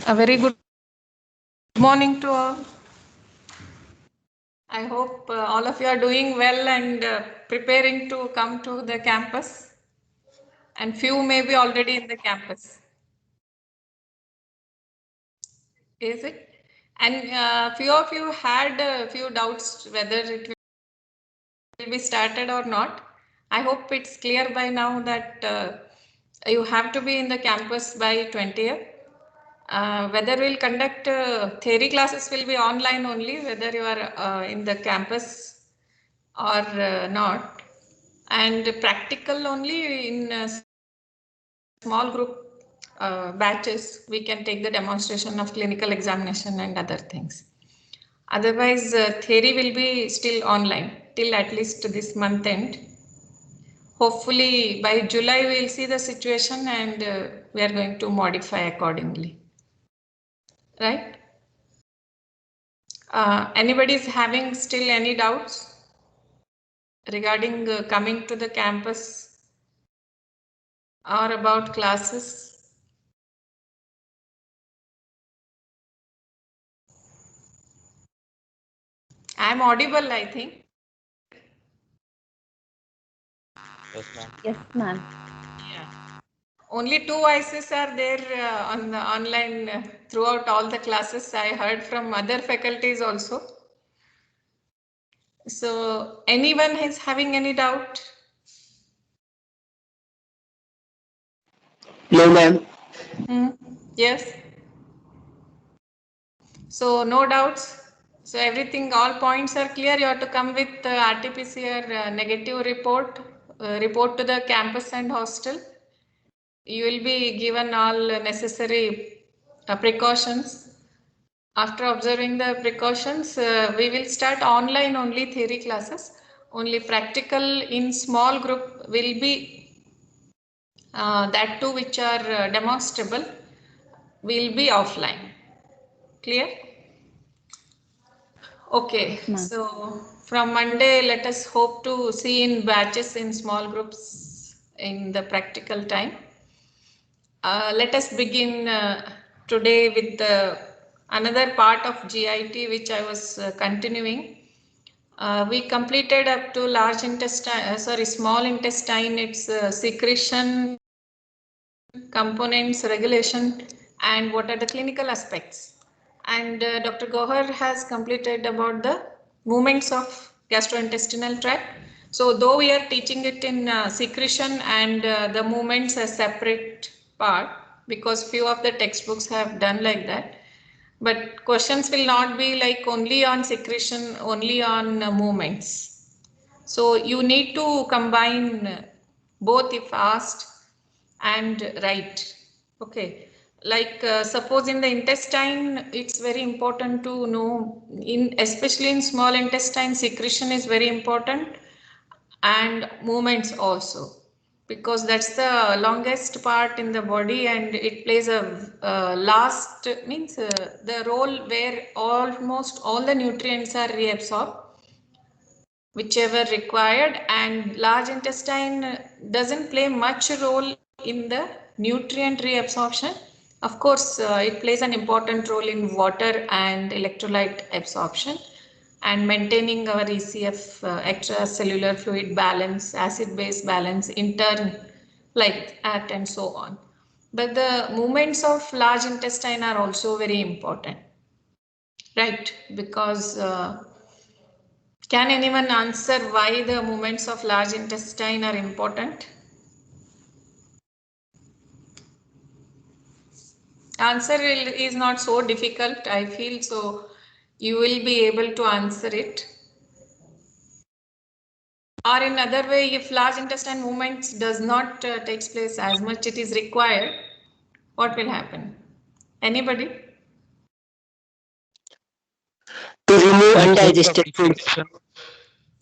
A very good morning to all. I hope all of you are doing well and preparing to come to the campus. And few may be already in the campus. Is it? And few of you had a few doubts whether it will be started or not. I hope it's clear by now that you have to be in the campus by 20th. Whether we'll conduct theory classes will be online only, whether you are in the campus or not, and practical only in small group batches we can take the demonstration of clinical examination and other things. Otherwise theory will be still online till at least this month end. Hopefully by July we will see the situation and we are going to modify accordingly, right? Anybody is having still any doubts regarding coming to the campus or about classes? I'm audible, I think. Yes, ma'am. Yes, ma'am. Yeah. Only 2 voices are there on the online throughout all the classes. I heard from other faculties also. So anyone is having any doubt? No, ma'am. Yes. So no doubts. So everything, all points are clear. You have to come with RT-PCR negative report, report to the campus and hostel. You will be given all necessary precautions. After observing the precautions, we will start online only theory classes. Only practical in small group will be that too which are demonstrable will be offline. Clear? Okay, so from Monday, let us hope to see in batches in small groups in the practical time. Let us begin today with another part of GIT which I was continuing. We completed up to large intestine, small intestine, its secretion, components, regulation, and what are the clinical aspects. And Dr. Gohar has completed about the movements of gastrointestinal tract. So though we are teaching it in secretion and the movements a separate part, because few of the textbooks have done like that. But questions will not be like only on secretion, only on movements. So you need to combine both if asked and right. Okay. Like suppose in the intestine, it's very important to know, especially in small intestine, secretion is very important and movements also, because that's the longest part in the body and it plays a last, means the role where almost all the nutrients are reabsorbed whichever required, and large intestine doesn't play much role in the nutrient reabsorption. Of course it plays an important role in water and electrolyte absorption and maintaining our ECF, extracellular fluid balance, acid base balance, intern like that and so on. But the movements of large intestine are also very important, right? Because can anyone answer why the movements of large intestine are important? Answer is not so difficult, I feel, so you will be able to answer it. Or in other way, if large intestine movements does not takes place as much it is required, what will happen? Anybody? To remove undigested food.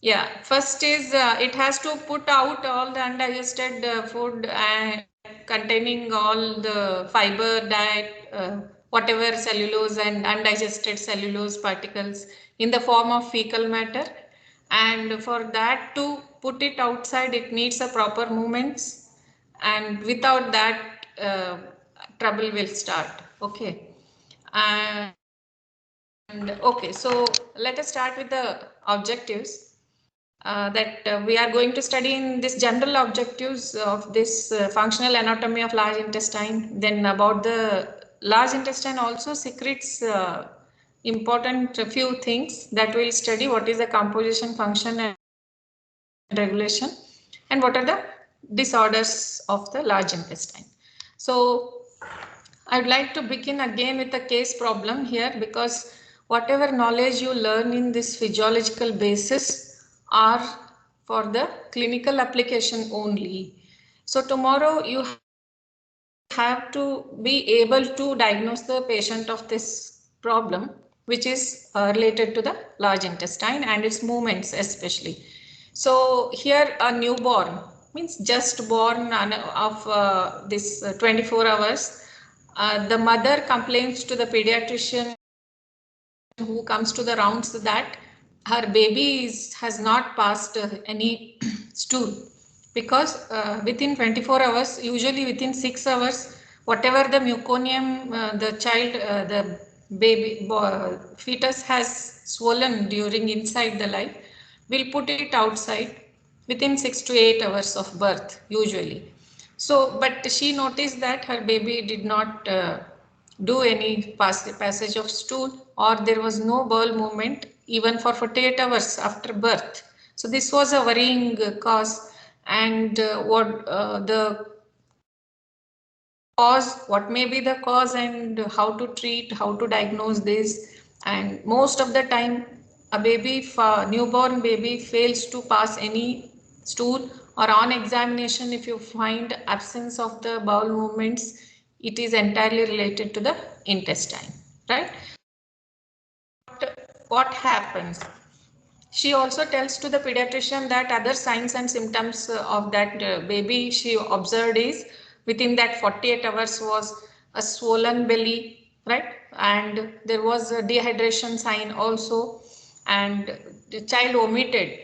Yeah, first is it has to put out all the undigested food and containing all the fiber diet, whatever cellulose and undigested cellulose particles in the form of fecal matter. And for that to put it outside, it needs a proper movements. And without that, trouble will start. Okay. And okay, so let us start with the objectives. That we are going to study in this general objectives of this functional anatomy of large intestine. Then about the large intestine also secretes important few things that we'll study. What is the composition, function and regulation, and what are the disorders of the large intestine. So I'd like to begin again with a case problem here, because whatever knowledge you learn in this physiological basis are for the clinical application only. So tomorrow you have to be able to diagnose the patient of this problem, which is related to the large intestine and its movements especially. So here a newborn, means just born of this 24 hours, the mother complains to the pediatrician who comes to the rounds that her baby has not passed any stool, because within 24 hours, usually within 6 hours, whatever the meconium the child, the baby fetus has swollen during inside the life, we'll put it outside within 6 to 8 hours of birth usually. So, but she noticed that her baby did not do any passage of stool, or there was no bowel movement even for 48 hours after birth. So this was a worrying cause, and what may be the cause, and how to treat, how to diagnose this. And most of the time a baby, newborn baby, fails to pass any stool, or on examination if you find absence of the bowel movements, it is entirely related to the intestine, right? What happens? She also tells to the pediatrician that other signs and symptoms of that baby she observed is within that 48 hours was a swollen belly, right? And there was a dehydration sign also, and the child omitted.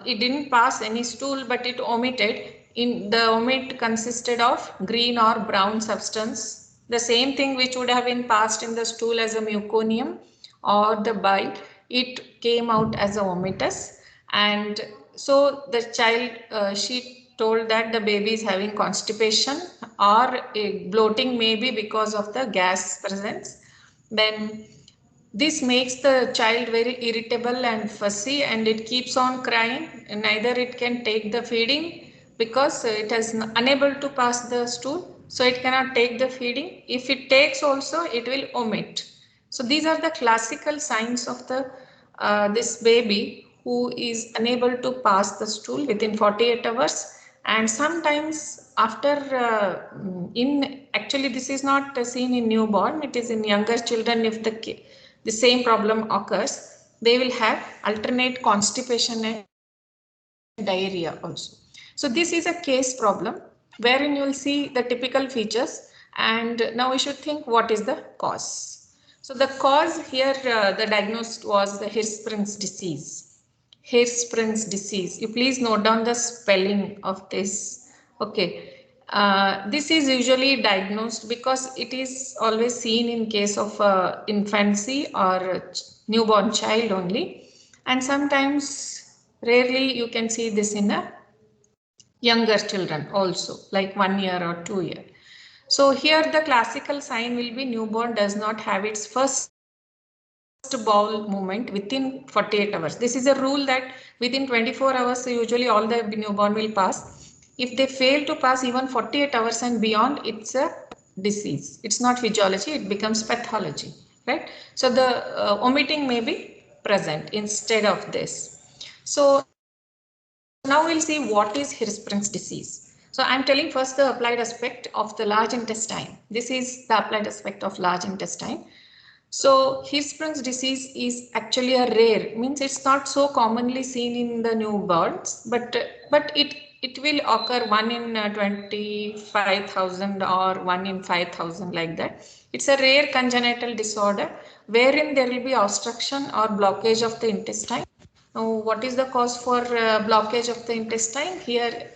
It didn't pass any stool, but it omitted. In the omit consisted of green or brown substance, the same thing which would have been passed in the stool as a meconium or the bile. It came out as a vomitus, and so the child, she told that the baby is having constipation, or a bloating, maybe because of the gas presence. Then this makes the child very irritable and fussy, and it keeps on crying. Neither it can take the feeding because it is unable to pass the stool, so it cannot take the feeding. If it takes also, it will omit. So these are the classical signs of the this baby who is unable to pass the stool within 48 hours. And sometimes after in actually this is not seen in newborn, it is in younger children. If the same problem occurs, they will have alternate constipation and diarrhea also. So this is a case problem wherein you will see the typical features, and now we should think what is the cause. So the cause here, the diagnosed was the Hirschsprung's disease. Hirschsprung's disease. You please note down the spelling of this. Okay. This is usually diagnosed because it is always seen in case of infancy or newborn child only, and sometimes rarely you can see this in a younger children also, like 1 year or 2 year. So here the classical sign will be newborn does not have its first bowel movement within 48 hours. This is a rule that within 24 hours usually all the newborn will pass. If they fail to pass even 48 hours and beyond, it's a disease. It's not physiology, it becomes pathology, right? So the omitting may be present instead of this. So now we'll see what is Hirschsprung's disease. So I'm telling first the applied aspect of the large intestine. This is the applied aspect of large intestine. So Hirschsprung's disease is actually a rare, means it's not so commonly seen in the newborns, but it will occur 1 in 25,000 or 1 in 5,000, like that. It's a rare congenital disorder wherein there will be obstruction or blockage of the intestine. Now, what is the cause for blockage of the intestine? Here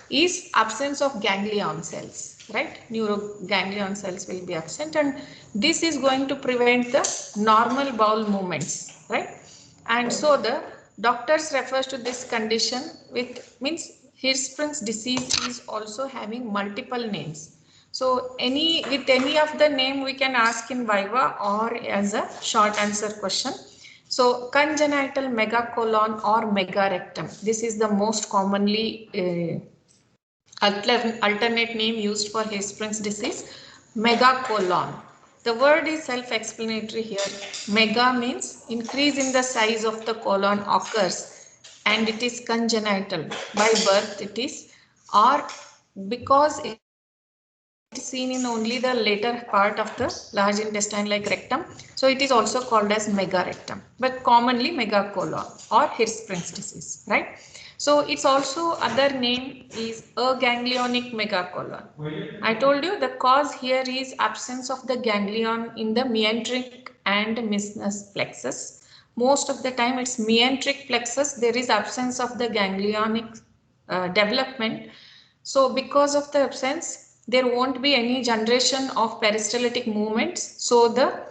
is absence of ganglion cells, right? Neuroganglion cells will be absent, and this is going to prevent the normal bowel movements, right? And so the doctors refers to this condition with means Hirschsprung's disease is also having multiple names. So with any of the name we can ask in Viva or as a short answer question. So congenital megacolon or megarectum. This is the most commonly alternate name used for Hirschsprung's disease, megacolon. The word is self-explanatory here. Mega means increase in the size of the colon occurs and it is congenital. By birth it is, or because it is seen in only the later part of the large intestine like rectum. So it is also called as megarectum, but commonly megacolon or Hirschsprung's disease, right? So its also other name is aganglionic megacolon. I told you the cause here is absence of the ganglion in the mesenteric and Meissner's plexus. Most of the time it's mesenteric plexus, there is absence of the ganglionic development. So because of the absence, there won't be any generation of peristaltic movements. So the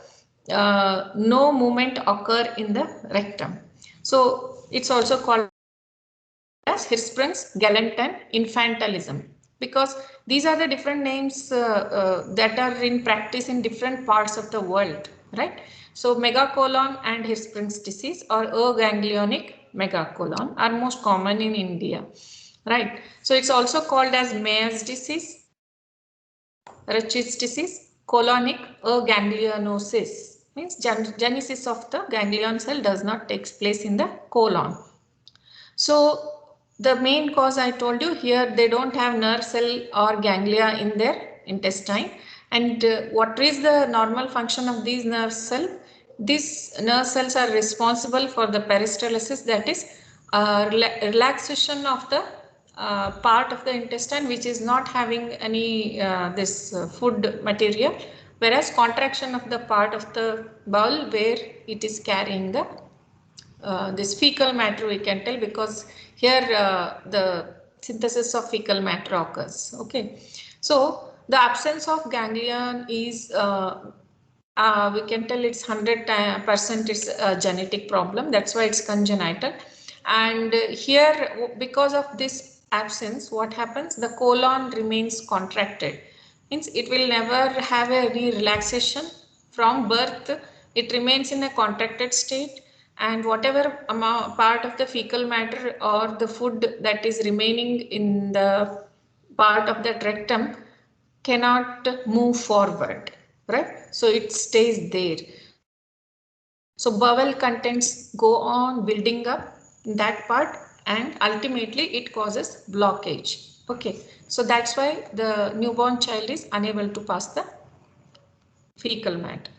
no movement occur in the rectum. So it's also called as Hirschsprung's Galantan infantilism, because these are the different names that are in practice in different parts of the world, right? So megacolon and Hirschsprung's disease or aganglionic megacolon are most common in India, right? So it's also called as Meyer's disease, Ricci's disease, colonic aganglionosis, means genesis of the ganglion cell does not take place in the colon. So the main cause I told you here, they don't have nerve cell or ganglia in their intestine. And what is the normal function of these nerve cells? These nerve cells are responsible for the peristalsis, that is relaxation of the part of the intestine which is not having any food material, whereas contraction of the part of the bowel where it is carrying the this fecal matter, we can tell, because here the synthesis of fecal matter occurs. Okay, so the absence of ganglion is we can tell it's 100% it's a genetic problem. That's why it's congenital. And here, because of this absence, what happens? The colon remains contracted. Means it will never have any relaxation from birth. It remains in a contracted state, and whatever amount, part of the fecal matter or the food that is remaining in the part of that rectum cannot move forward, right? So it stays there. So bowel contents go on building up in that part and ultimately it causes blockage. Okay, so that's why the newborn child is unable to pass the fecal matter.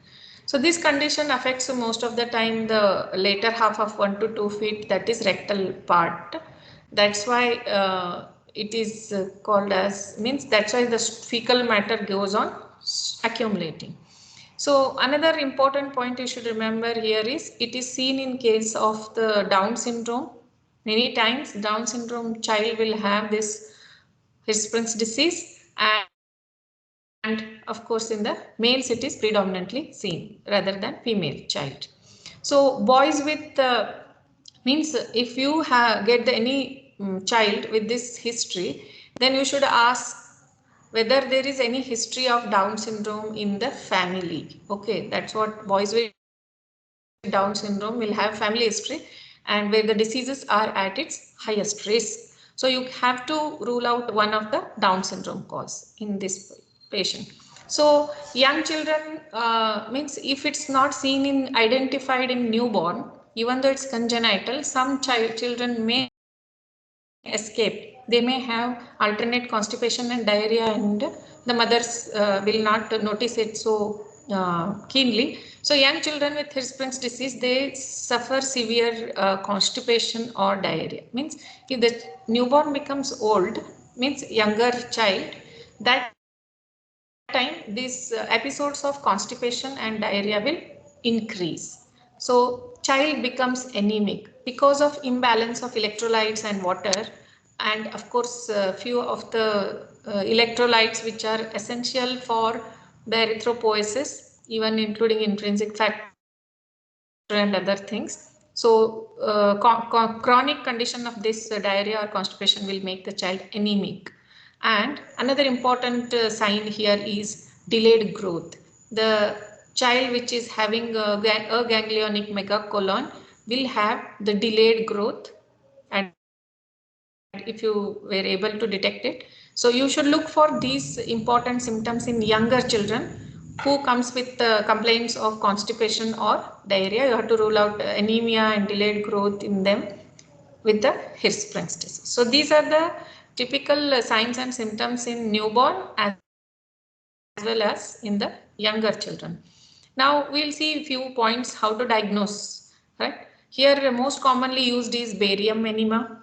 So this condition affects most of the time the later half of 1 to 2 feet, that is rectal part. That's why it is called as, means that's why the fecal matter goes on accumulating. So another important point you should remember here is it is seen in case of the Down syndrome. Many times Down syndrome child will have this Hirschsprung's disease, and of course in the males it is predominantly seen rather than female child. So boys with means if you get any child with this history, then you should ask whether there is any history of Down syndrome in the family. Okay, that's what boys with Down syndrome will have family history, and where the diseases are at its highest risk. So you have to rule out one of the Down syndrome cause in this patient. So young children means if it's not seen in identified in newborn, even though it's congenital, some children may escape. They may have alternate constipation and diarrhea, and the mothers will not notice it so keenly. So young children with Hirschsprung's disease, they suffer severe constipation or diarrhea. Means if the newborn becomes old, means younger child, that time these episodes of constipation and diarrhea will increase. So child becomes anemic because of imbalance of electrolytes and water. and of course few of the electrolytes which are essential for the erythropoiesis, even including intrinsic factor and other things. So chronic condition of this diarrhea or constipation will make the child anemic. And another important sign here is delayed growth. The child which is having a ganglionic megacolon will have the delayed growth, and if you were able to detect it. So you should look for these important symptoms in younger children who comes with complaints of constipation or diarrhea. You have to rule out anemia and delayed growth in them with the Hirschsprung's disease. So these are the typical signs and symptoms in newborn as well as in the younger children. Now we'll see a few points how to diagnose, right? Here most commonly used is barium enema.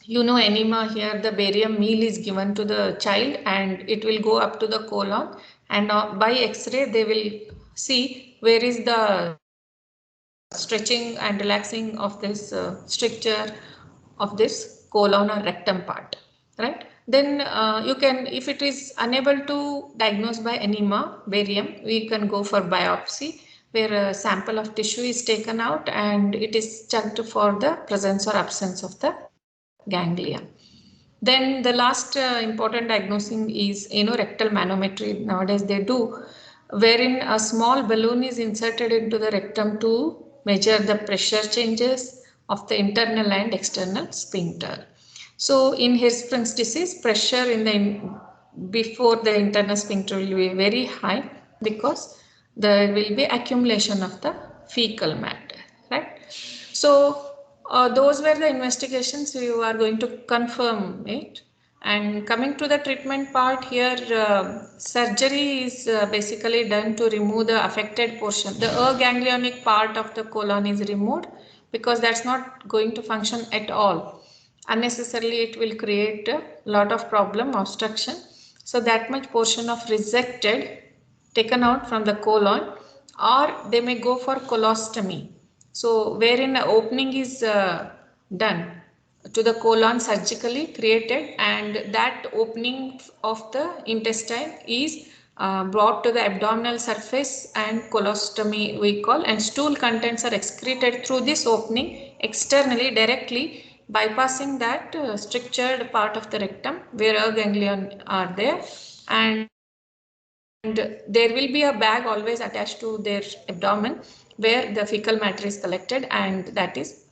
You know, enema here, the barium meal is given to the child and it will go up to the colon, and by x-ray they will see where is the stretching and relaxing of this stricture of this colon or rectum part, right? Then you can, if it is unable to diagnose by enema barium, we can go for biopsy, where a sample of tissue is taken out and it is checked for the presence or absence of the ganglia. Then the last important diagnosing is rectal manometry. Nowadays they do, wherein a small balloon is inserted into the rectum to measure the pressure changes of the internal and external sphincter. So in Hirschsprung's disease, pressure in the before the internal sphincter will be very high because there will be accumulation of the fecal matter, right? So those were the investigations. You are going to confirm it. And coming to the treatment part here, surgery is basically done to remove the affected portion. The ganglionic part of the colon is removed because that's not going to function at all. Unnecessarily, it will create a lot of problem, obstruction. So that much portion of resected, taken out from the colon, or they may go for colostomy. So wherein an opening is done to the colon surgically created, and that opening of the intestine is brought to the abdominal surface, and colostomy we call, and stool contents are excreted through this opening externally directly, bypassing that strictured part of the rectum where ganglion are there, and there will be a bag always attached to their abdomen where the fecal matter is collected, and that is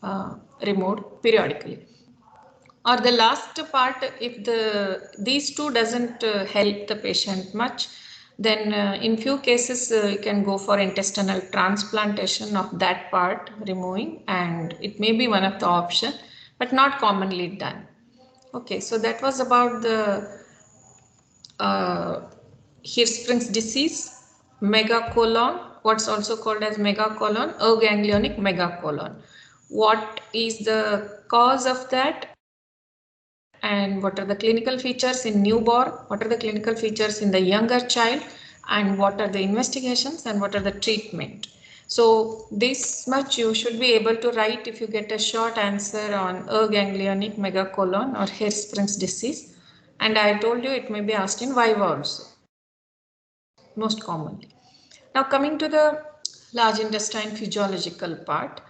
removed periodically. Or the last part, if these two doesn't help the patient much, then in few cases you can go for intestinal transplantation of that part, removing, and it may be one of the option, but not commonly done. Okay, so that was about the Hirschsprung's disease, megacolon, what's also called as megacolon, aganglionic megacolon. What is the cause of that, and what are the clinical features in newborn, what are the clinical features in the younger child, and what are the investigations and what are the treatment. So this much you should be able to write if you get a short answer on aganglionic megacolon or Hirschsprung's disease. And I told you it may be asked in Viva also, most commonly. Now coming to the large intestine physiological part,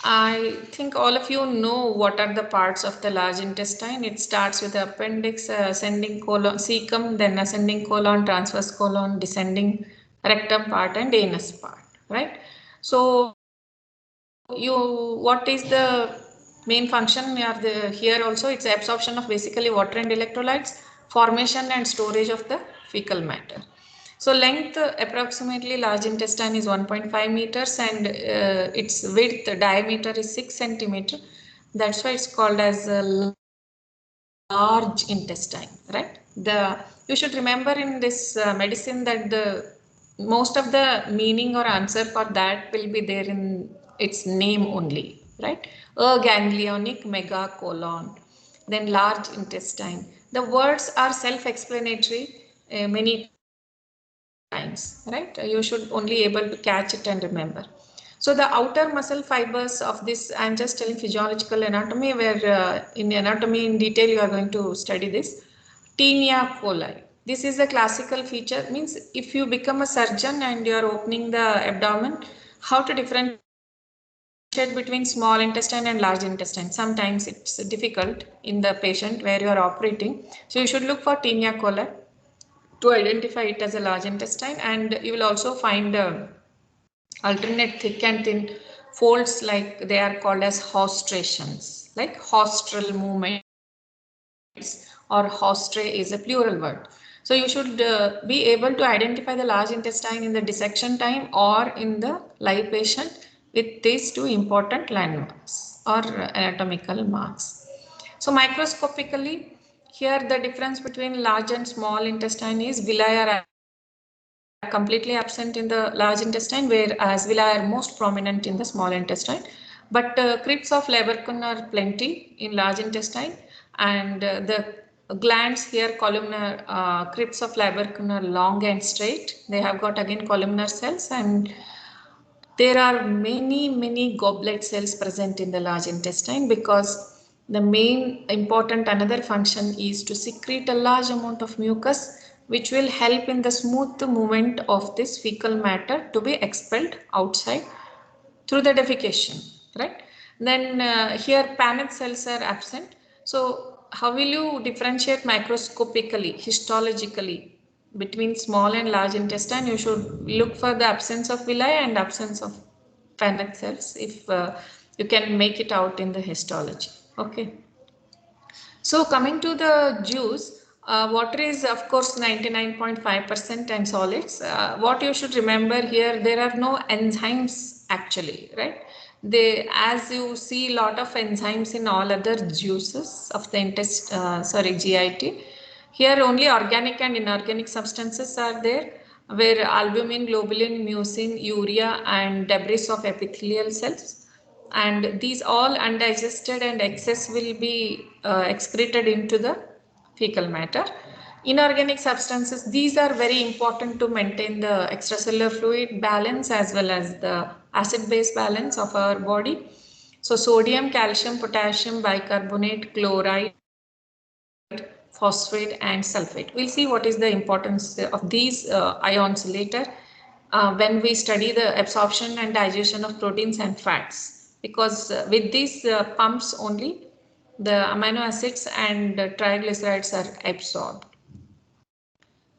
I think all of you know what are the parts of the large intestine. It starts with the appendix, ascending colon, cecum, then ascending colon, transverse colon, descending rectum part, and anus part, right? So what is the main function here also? It's absorption of basically water and electrolytes, formation and storage of the fecal matter. So length approximately large intestine is 1.5 meters, and its width diameter is 6 centimeter. That's why it's called as a large intestine, right? You should remember in this medicine that the most of the meaning or answer for that will be there in its name only, right? Aganglionic megacolon, then large intestine. The words are self-explanatory many times, right? You should only able to catch it and remember. So So the outer muscle fibers of this, I'm just telling physiological anatomy, where in anatomy in detail you are going to study this. Tinea coli. This is the classical feature, means if you become a surgeon and you are opening the abdomen, how to differentiate between small intestine and large intestine. Sometimes it's difficult in the patient where you are operating. So you should look for Tinea coli to identify it as a large intestine, and you will also find alternate thick and thin folds, like they are called as haustrations, like haustral movements, or haustre is a plural word. So you should be able to identify the large intestine in the dissection time or in the live patient with these two important landmarks or anatomical marks. So microscopically, here the difference between large and small intestine is villi are completely absent in the large intestine, whereas villi are most prominent in the small intestine. But crypts of Leberkun are plenty in large intestine, and the glands here, columnar crypts of Leberkun are long and straight. They have got again columnar cells, and there are many goblet cells present in the large intestine, because the main important another function is to secrete a large amount of mucus, which will help in the smooth movement of this fecal matter to be expelled outside through the defecation, right? Then here Paneth cells are absent. So how will you differentiate microscopically, histologically between small and large intestine? You should look for the absence of villi and absence of Paneth cells if you can make it out in the histology. Okay. So coming to the juice, water is of course 99.5% and solids. What you should remember here, there are no enzymes actually, right? As you see, lot of enzymes in all other juices of the GIT. Here only organic and inorganic substances are there, where albumin, globulin, mucin, urea, and debris of epithelial cells, and these all undigested and excess will be excreted into the fecal matter. Inorganic substances, these are very important to maintain the extracellular fluid balance as well as the acid base balance of our body. So sodium, calcium, potassium, bicarbonate, chloride, phosphate and sulfate. We'll see what is the importance of these ions later when we study the absorption and digestion of proteins and fats, because with these pumps only the amino acids and triglycerides are absorbed.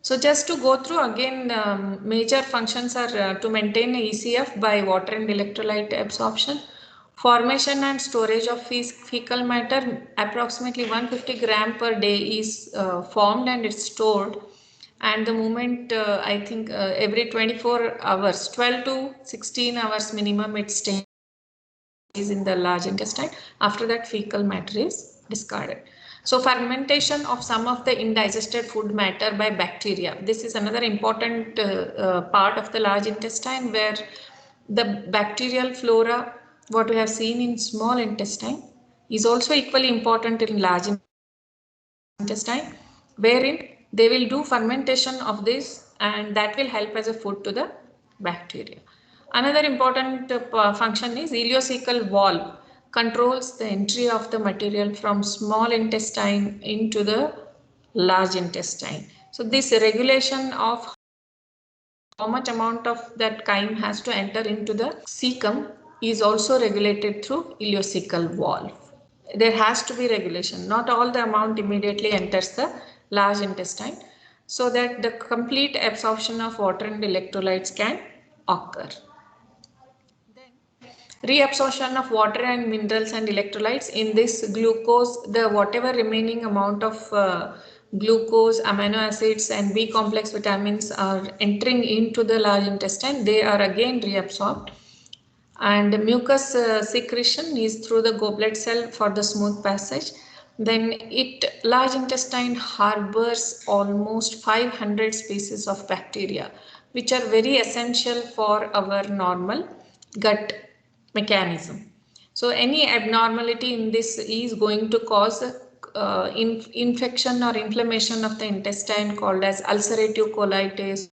So just to go through again, major functions are to maintain ECF by water and electrolyte absorption, formation and storage of fecal matter. Approximately 150 gram per day is formed and it's stored, and the movement I think every 24 hours, 12 to 16 hours minimum, it stays in the large intestine. After that, fecal matter is discarded. So fermentation of some of the indigested food matter by bacteria. This is another important part of the large intestine, where the bacterial flora, what we have seen in small intestine, is also equally important in large intestine, wherein they will do fermentation of this, and that will help as a food to the bacteria. Another important function is ileocecal valve, controls the entry of the material from small intestine into the large intestine. So this regulation of how much amount of that chyme has to enter into the cecum is also regulated through ileocecal valve. There has to be regulation. Not all the amount immediately enters the large intestine, so that the complete absorption of water and electrolytes can occur. Reabsorption of water and minerals and electrolytes in this glucose, the whatever remaining amount of glucose, amino acids and B complex vitamins are entering into the large intestine, they are again reabsorbed. And mucus secretion is through the goblet cell for the smooth passage. Then large intestine harbors almost 500 species of bacteria, which are very essential for our normal gut mechanism. So any abnormality in this is going to cause infection or inflammation of the intestine, called as ulcerative colitis,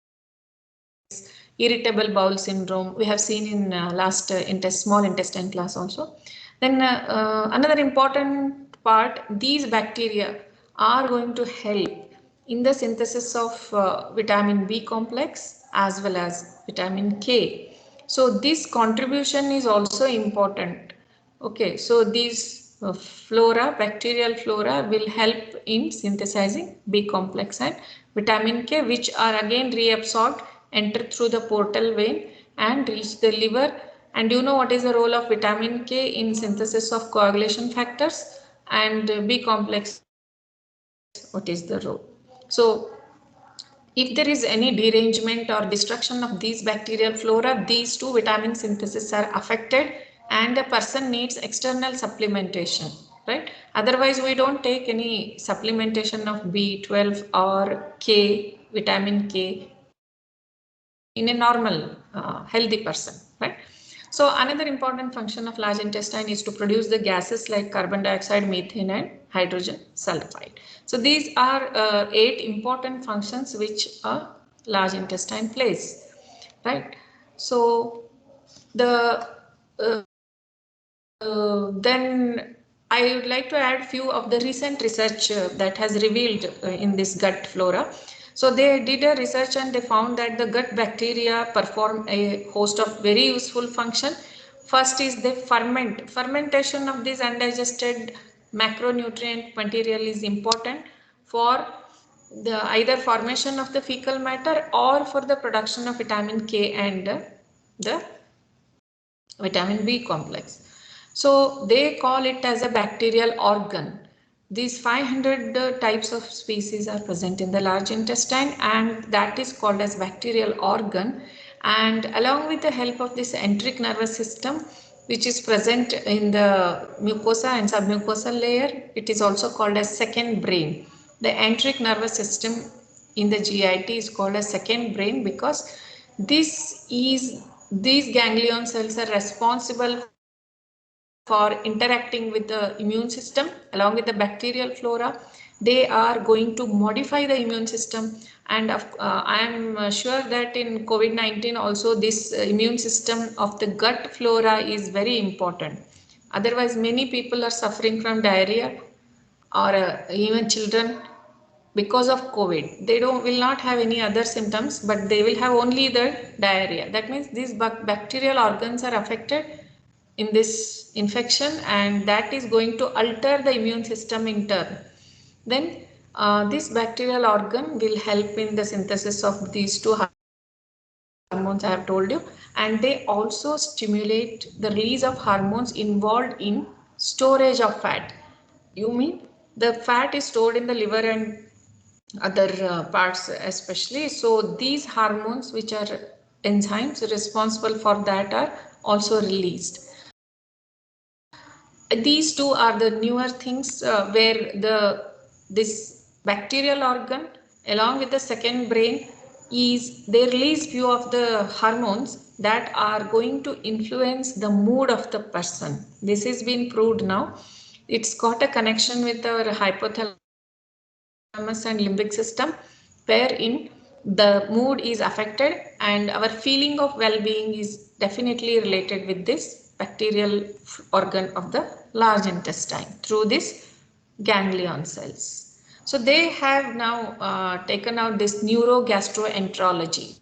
irritable bowel syndrome. We have seen in last small intestine class also. Then another important part, these bacteria are going to help in the synthesis of vitamin B complex as well as vitamin K. So this contribution is also important. Okay, so these flora, bacterial flora will help in synthesizing B complex and vitamin K, which are again reabsorbed, enter through the portal vein and reach the liver. And you know what is the role of vitamin K in synthesis of coagulation factors, and B complex, what is the role? So if there is any derangement or destruction of these bacterial flora, these two vitamin synthesis are affected and the person needs external supplementation, right? Otherwise, we don't take any supplementation of B12 or K, vitamin K in a normal healthy person, right? So another important function of large intestine is to produce the gases like carbon dioxide, methane and hydrogen sulfide. So these are 8 important functions which a large intestine plays, right? So the then I would like to add few of the recent research that has revealed in this gut flora. So they did a research and they found that the gut bacteria perform a host of very useful function. First is they ferment. Fermentation of this undigested macronutrient material is important for the either formation of the fecal matter or for the production of vitamin K and the vitamin B complex. So they call it as a bacterial organ. These 500 types of species are present in the large intestine and that is called as bacterial organ. And along with the help of this enteric nervous system, which is present in the mucosa and submucosal layer, it is also called as second brain. The enteric nervous system in the GIT is called as second brain because these ganglion cells are responsible for interacting with the immune system along with the bacterial flora. They are going to modify the immune system, and I am sure that in COVID-19 also this immune system of the gut flora is very important. Otherwise, many people are suffering from diarrhea or even children because of COVID. They will not have any other symptoms, but they will have only the diarrhea. That means these bacterial organs are affected in this infection and that is going to alter the immune system in turn. Then this bacterial organ will help in the synthesis of these two hormones I have told you, and they also stimulate the release of hormones involved in storage of fat. You mean the fat is stored in the liver and other parts especially. So these hormones, which are enzymes responsible for that, are also released. These two are the newer things where this bacterial organ along with the second brain they release few of the hormones that are going to influence the mood of the person. This has been proved now. It's got a connection with our hypothalamus and limbic system, wherein the mood is affected and our feeling of well-being is definitely related with this bacterial organ of the large intestine through this ganglion cells. So they have now taken out this neurogastroenterology.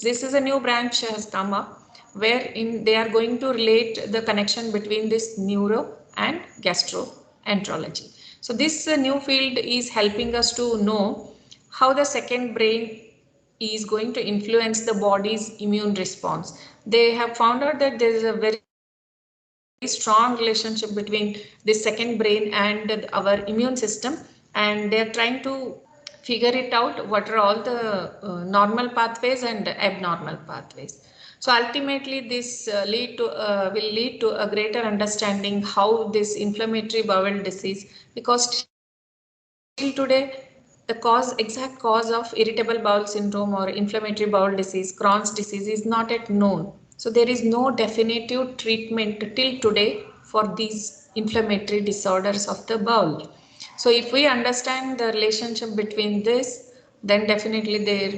This is a new branch has come up wherein they are going to relate the connection between this neuro and gastroenterology. So this new field is helping us to know how the second brain is going to influence the body's immune response. They have found out that there is a very strong relationship between the second brain and our immune system, and they are trying to figure it out what are all the normal pathways and abnormal pathways. So ultimately this will lead to a greater understanding how this inflammatory bowel disease, because till today the exact cause of irritable bowel syndrome or inflammatory bowel disease, Crohn's disease, is not yet known. So there is no definitive treatment till today for these inflammatory disorders of the bowel. So if we understand the relationship between this, then definitely there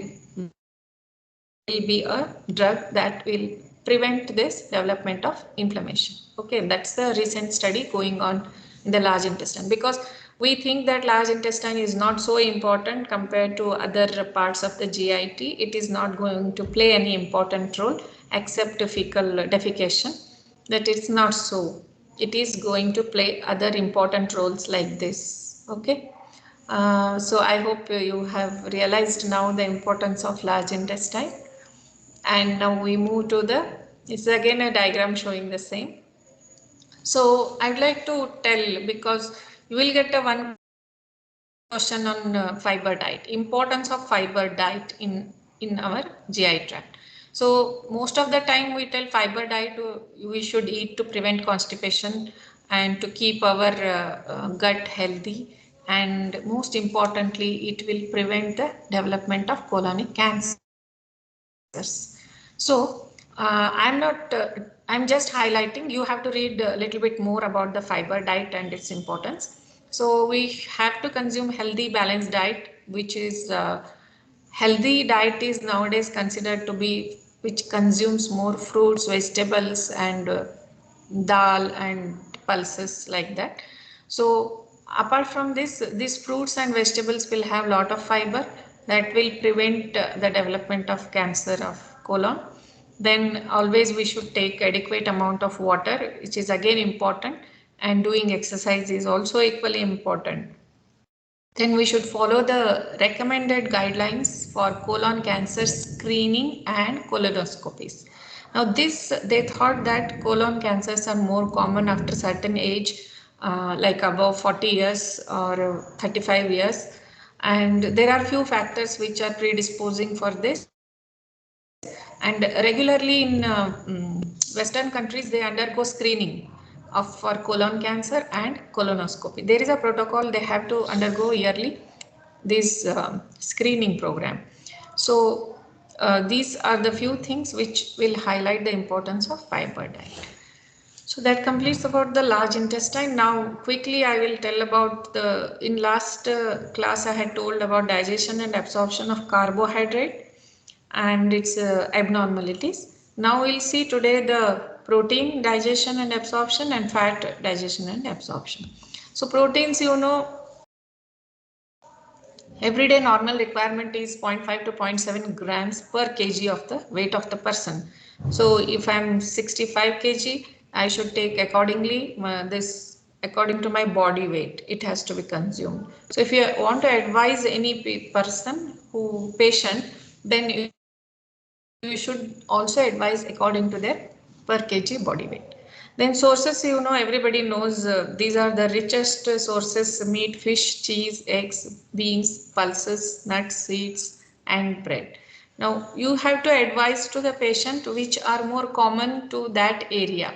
be a drug that will prevent this development of inflammation. Okay, that's the recent study going on in the large intestine, because we think that large intestine is not so important compared to other parts of the GIT. It is not going to play any important role except fecal defecation. That is not so. It is going to play other important roles like this. Okay. So I hope you have realized now the importance of large intestine. And now we move to it's again a diagram showing the same. So I'd like to tell, because you will get a one question on fiber diet, importance of fiber diet in our GI tract. So most of the time we tell fiber diet we should eat to prevent constipation and to keep our gut healthy, and most importantly it will prevent the development of colonic cancers. So I'm just highlighting. You have to read a little bit more about the fiber diet and its importance. So we have to consume healthy, balanced diet, which is healthy diet is nowadays considered to be which consumes more fruits, vegetables, and dal and pulses like that. So apart from this, these fruits and vegetables will have a lot of fiber that will prevent the development of cancer of colon. Then always we should take adequate amount of water, which is again important, and doing exercise is also equally important. Then we should follow the recommended guidelines for colon cancer screening and colonoscopies. Now they thought that colon cancers are more common after certain age, like above 40 years or 35 years. And there are few factors which are predisposing for this. And regularly in Western countries, they undergo screening for colon cancer and colonoscopy. There is a protocol they have to undergo yearly, this screening program. So these are the few things which will highlight the importance of fiber diet. So that completes about the large intestine. Now quickly I will tell about in last class I had told about digestion and absorption of carbohydrate and its abnormalities. Now we'll see today the protein digestion and absorption and fat digestion and absorption. So proteins, everyday normal requirement is 0.5 to 0.7 grams per kg of the weight of the person. So if I'm 65 kg, I should take accordingly this according to my body weight. It has to be consumed. So if you want to advise any patient, then you should also advise according to their per kg body weight. Then sources, everybody knows these are the richest sources: meat, fish, cheese, eggs, beans, pulses, nuts, seeds, and bread. Now you have to advise to the patient which are more common to that area.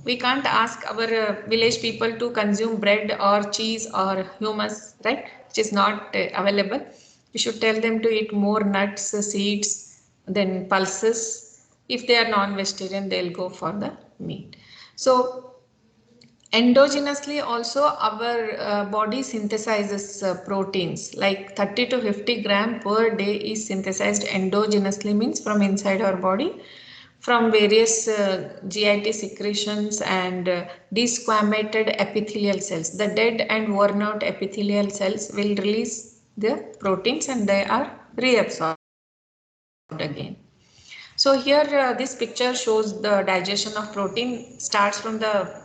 We can't ask our village people to consume bread or cheese or hummus, right? Which is not available. We should tell them to eat more nuts, seeds, then pulses. If they are non-vegetarian, they'll go for the meat. So endogenously also our body synthesizes proteins, like 30 to 50 gram per day is synthesized endogenously, means from inside our body, from various GIT secretions and desquamated epithelial cells. The dead and worn out epithelial cells will release the proteins and they are reabsorbed again. So here this picture shows the digestion of protein starts from the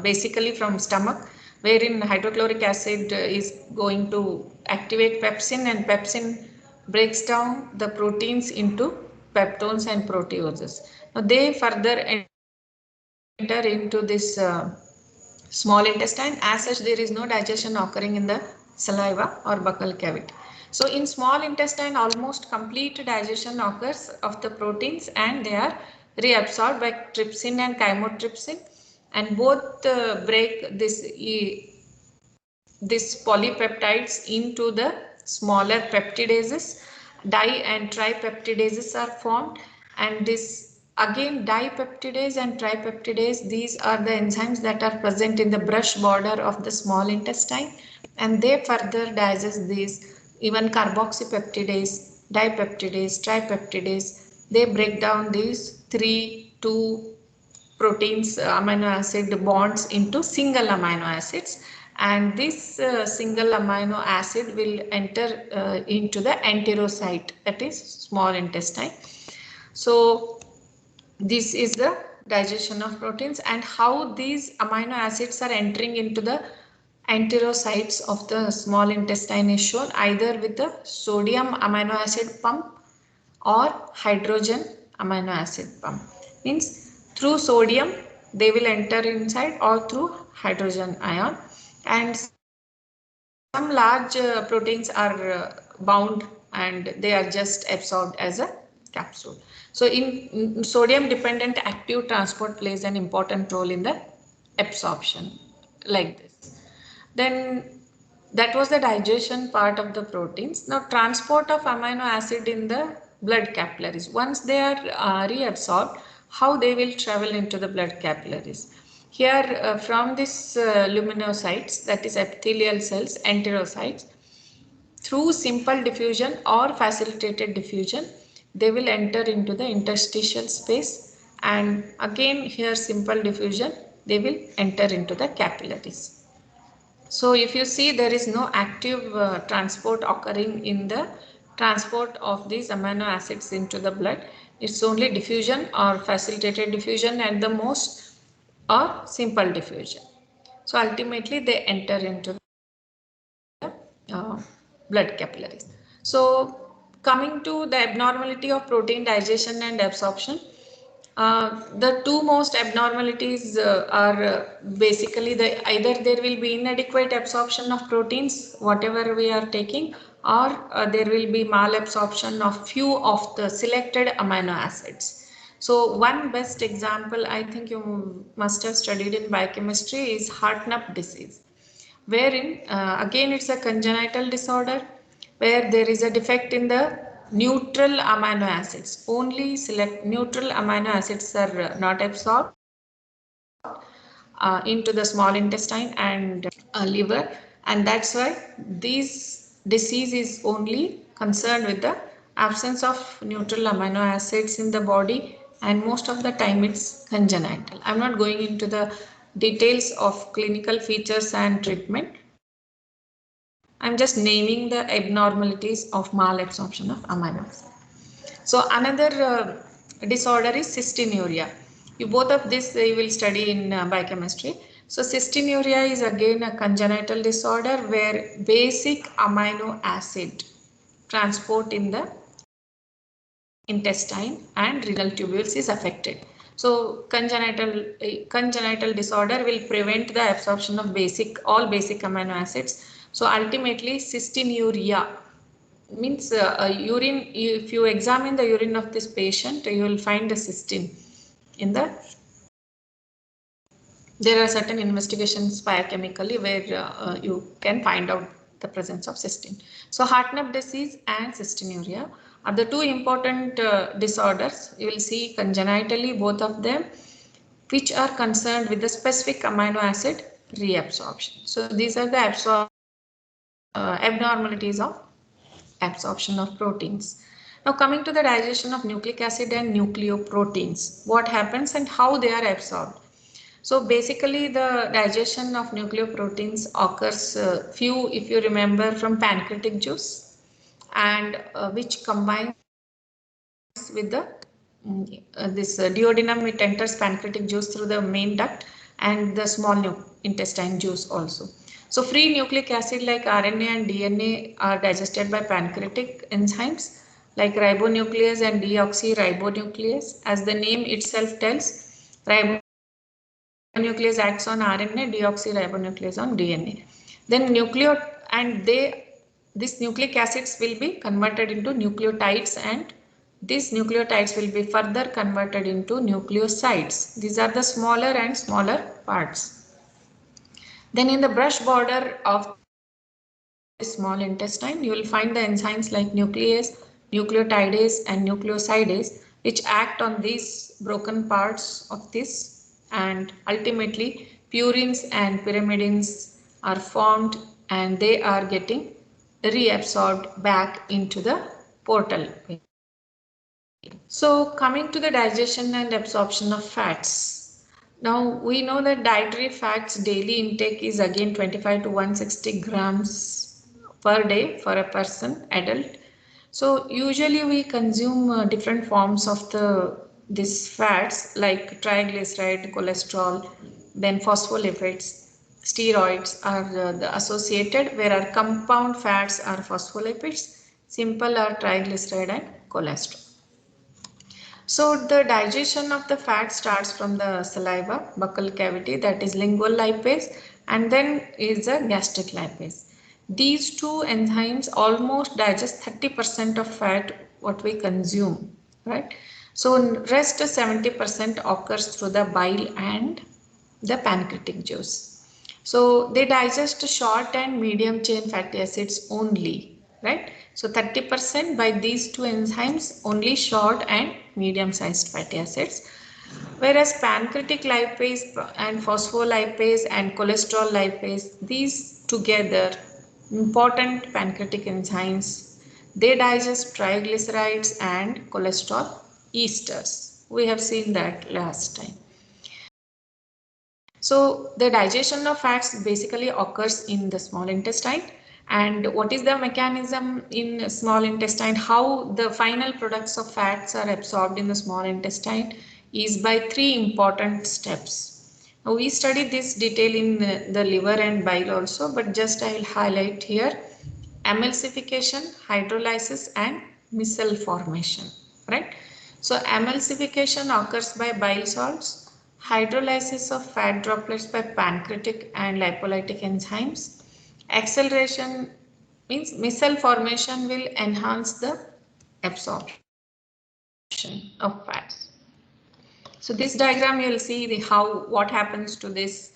basically from stomach, wherein hydrochloric acid is going to activate pepsin, and pepsin breaks down the proteins into peptones and proteoses. Now they further enter into this small intestine. As such, there is no digestion occurring in the saliva or buccal cavity. So in small intestine, almost complete digestion occurs of the proteins and they are reabsorbed by trypsin and chymotrypsin, and both break this polypeptides into the smaller peptidases. Di and tripeptidases are formed, and this again dipeptidase and tripeptidase, these are the enzymes that are present in the brush border of the small intestine, and they further digest these. Even carboxypeptidase dipeptidase, tripeptidase. They break down these 2 proteins, amino acid bonds into single amino acids, and this single amino acid will enter into the enterocyte, that is small intestine. So this is the digestion of proteins, and how these amino acids are entering into the enterocytes of the small intestine is shown either with the sodium amino acid pump or hydrogen amino acid pump. Means through sodium they will enter inside, or through hydrogen ion, and some large proteins are bound and they are just absorbed as a capsule. So in sodium dependent active transport plays an important role in the absorption, like this. Then that was the digestion part of the proteins. Now transport of amino acid in the blood capillaries. Once they are reabsorbed, how they will travel into the blood capillaries. Here from this luminocytes, that is epithelial cells, enterocytes, through simple diffusion or facilitated diffusion, they will enter into the interstitial space, and again here simple diffusion, they will enter into the capillaries. So if you see, there is no active transport occurring in the transport of these amino acids into the blood. It's only diffusion or facilitated diffusion at the most, or simple diffusion. So ultimately they enter into the blood capillaries. So coming to the abnormality of protein digestion and absorption, the two most abnormalities are basically either there will be inadequate absorption of proteins, whatever we are taking, or there will be malabsorption of few of the selected amino acids. So one best example, I think you must have studied in biochemistry, is Hartnup disease, wherein again it's a congenital disorder where there is a defect in the neutral amino acids. Only select neutral amino acids are not absorbed into the small intestine and liver, and that's why this disease is only concerned with the absence of neutral amino acids in the body, and most of the time it's congenital. I'm not going into the details of clinical features and treatment. I'm just naming the abnormalities of malabsorption of amino acids. So another disorder is cystinuria. Both of this you will study in biochemistry. So cystinuria is again a congenital disorder where basic amino acid transport in the intestine and renal tubules is affected. So congenital disorder will prevent the absorption of all basic amino acids. So ultimately cystinuria means urine, if you examine the urine of this patient, you will find the cystine in the, there are certain investigations biochemically where you can find out the presence of cystine. So Hartnup disease and cystinuria are the two important disorders. You will see congenitally both of them, which are concerned with the specific amino acid reabsorption. So these are the abnormalities of absorption of proteins. Now coming to the digestion of nucleic acid and nucleoproteins, what happens and how they are absorbed. So basically the digestion of nucleoproteins occurs if you remember, from pancreatic juice, and which combines with the duodenum. It enters pancreatic juice through the main duct and the small intestine juice also. So free nucleic acid like RNA and DNA are digested by pancreatic enzymes like ribonuclease and deoxyribonuclease. As the name itself tells, ribonuclease acts on RNA, deoxyribonuclease on DNA. Then these nucleic acids will be converted into nucleotides, and these nucleotides will be further converted into nucleosides. These are the smaller and smaller parts. Then in the brush border of the small intestine, you will find the enzymes like nuclease, nucleotidase and nucleosidase, which act on these broken parts of this, and ultimately purines and pyrimidines are formed and they are getting reabsorbed back into the portal. So coming to the digestion and absorption of fats. Now we know that dietary fats daily intake is again 25 to 160 grams per day for a person, adult. So usually we consume different forms of these fats like triglyceride, cholesterol, then phospholipids, steroids are the associated, where our compound fats are phospholipids, simple are triglyceride and cholesterol. So the digestion of the fat starts from the saliva, buccal cavity, that is lingual lipase, and then is the gastric lipase. These two enzymes almost digest 30% of fat what we consume, right? So rest 70% occurs through the bile and the pancreatic juice. So they digest short and medium chain fatty acids only, right? So 30% by these two enzymes, only short and medium sized fatty acids. Whereas pancreatic lipase and phospholipase and cholesterol lipase, these together, important pancreatic enzymes, they digest triglycerides and cholesterol esters. We have seen that last time. So the digestion of fats basically occurs in the small intestine. And what is the mechanism in small intestine? How the final products of fats are absorbed in the small intestine is by three important steps. Now we studied this detail in the liver and bile also, but just I will highlight here: emulsification, hydrolysis, and micelle formation, right? So emulsification occurs by bile salts, hydrolysis of fat droplets by pancreatic and lipolytic enzymes. Acceleration means micelle formation will enhance the absorption of fats. So this diagram you will see what happens to this.